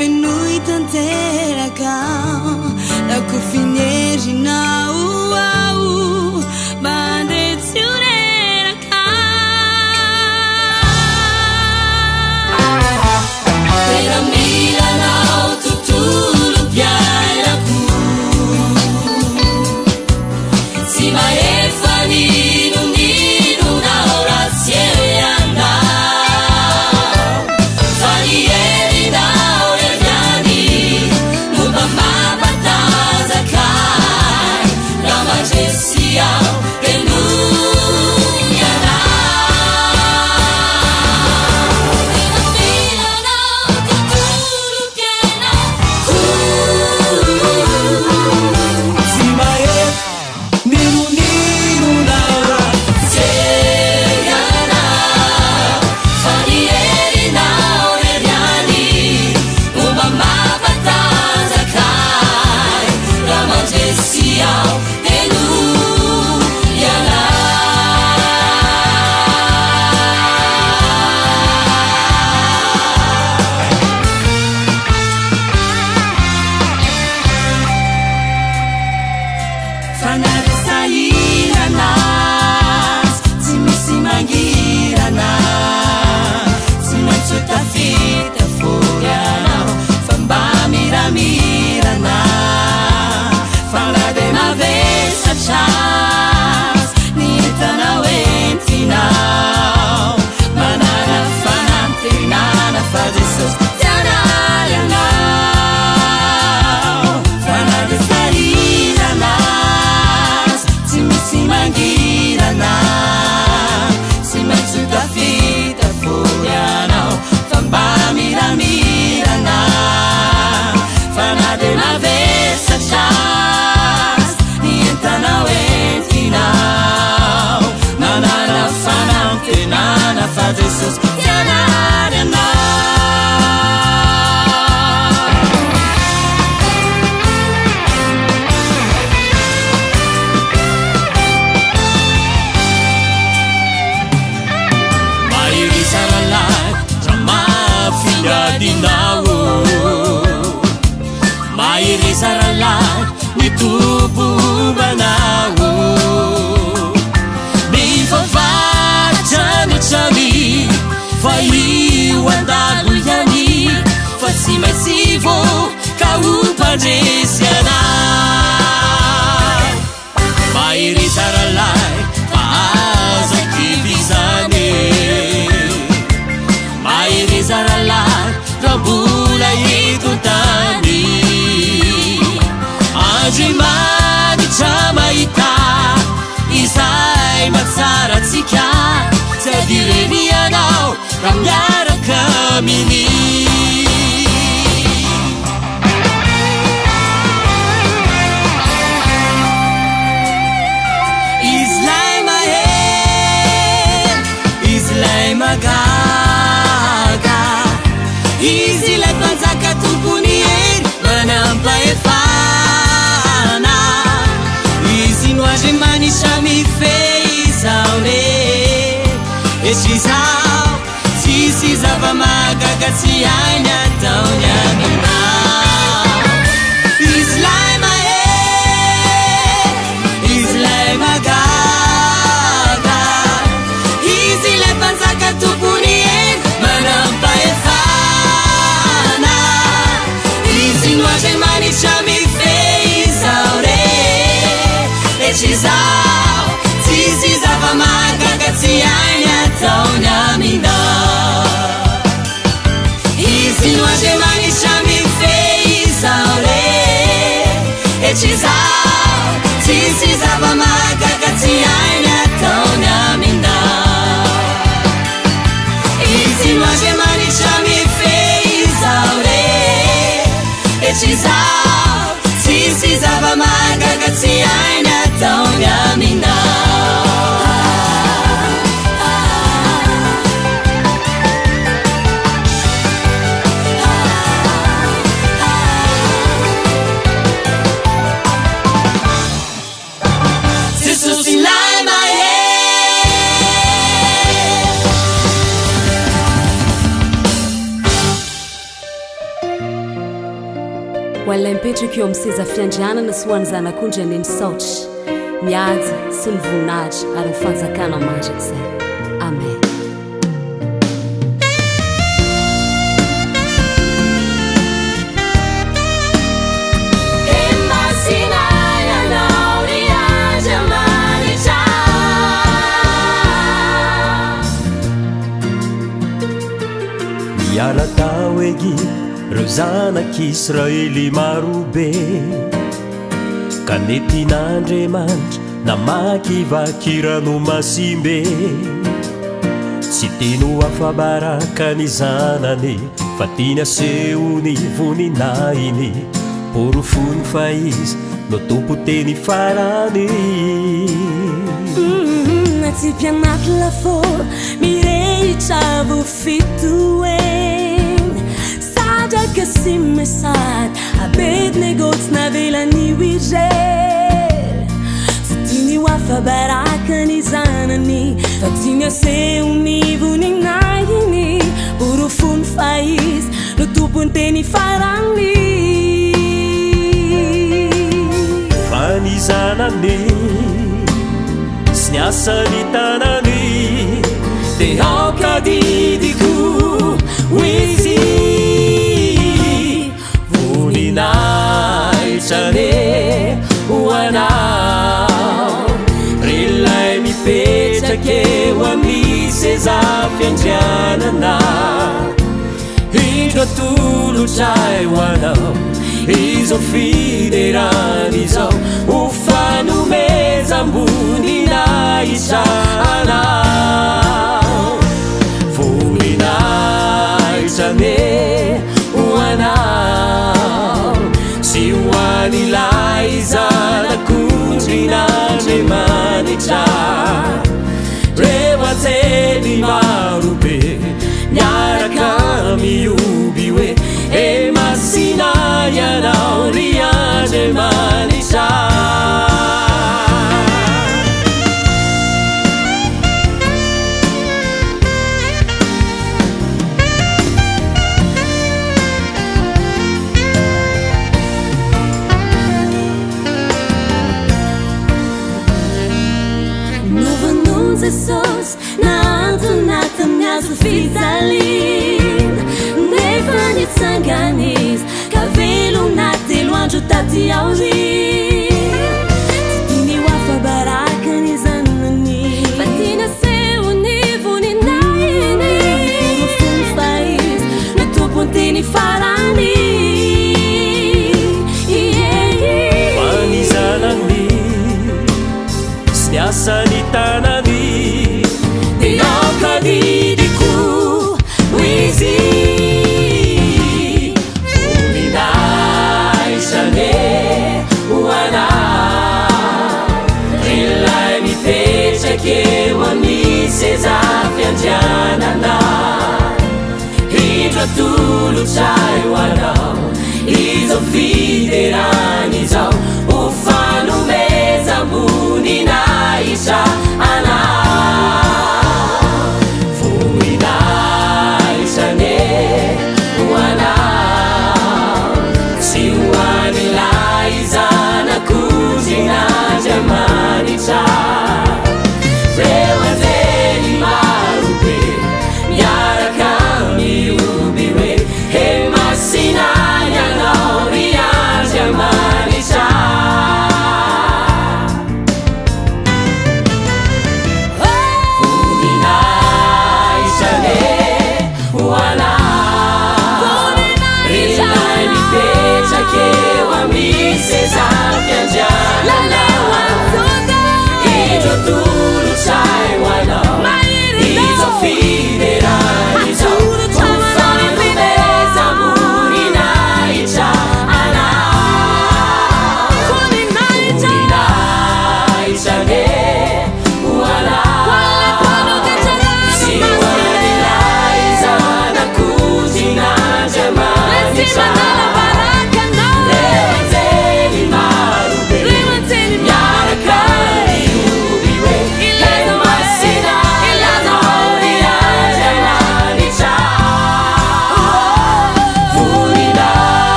Fenui tanteraka Ako finerinau au Bandetsureraka Pera milanau tutulu piairaku Sima efani nuninu na oraziana Mairi saralat ni tubu banau Ni fafachani chani Fai wandalu yani Fasima sivo kaupadesiana Mairi saralat Paasa kibisane Mairi saralat Rabula itutani Ajimani chamaita Isai matsaratsika Sadirenianao Ramyara kamini Islay mahen Islay magaga Izilay panzaka tupunien Manampahefana Izy noazy manisamy feizaone Esizao Tsisy zava-magaga tsy hainy ataony aminao Izilay mahen Izilay magaga Izilay panzaka tompony eny Manampahefana Izy noazy manisamy feizaone Esizao Tsisy zava-magaga tsy hainy ataony aminao hoalay mipetraka eo amin'ny seza fiandrianana sy hoany zanak'ondry any saotry miady sy ny voninahitra ary mifanjakana mandrak'izay amen. Miala tao egi reo zanak'Israely marobe ka nentin'Andriamanitra namakivaky ranomasimbe tsy teny ho afabaraka ny zanany fa tiany asehony voninahiny por fony fa izy no tompo teny farany tsy mpianaty laforo mirehitra vofitoeny sadraka sy mesady Abednego tsy navelan'io Izraely tsy tiany ho afabaraka ny zanany fa tiany asehony voninahiny por fony fa izy no tompony teny farany fa ny zanany asany tanany de ankadidiko izy voninahitsane ho anao relay mipetraka eo amin'ny seza fiandrianana indro atolotray ho anao izao fiderany izao ho fanomezam-boninahitra anao voninahitsane ho anao sy ho an'ilay zanak'ondrin'Andriamanitra reo antely marobe miaraka mioby hoe e masina ianao ry Andriamanitra Jesus naantona tamin'ny hazo fijaliana nefa nitsangana izy ka velona telo andro taty aorina tsy tiany ho afabaraka ny zanany fa tiany asehony voninahiny fony fa izy no tompony teny farany fa ny zanany sy ny asany tanany ankadidiko izy voninahitsane ho anao relay mipetraka eo amin'ny seza fiandrianana indro atolotray ho anao izao fiderany izao ho fanomezam-boninahitra anao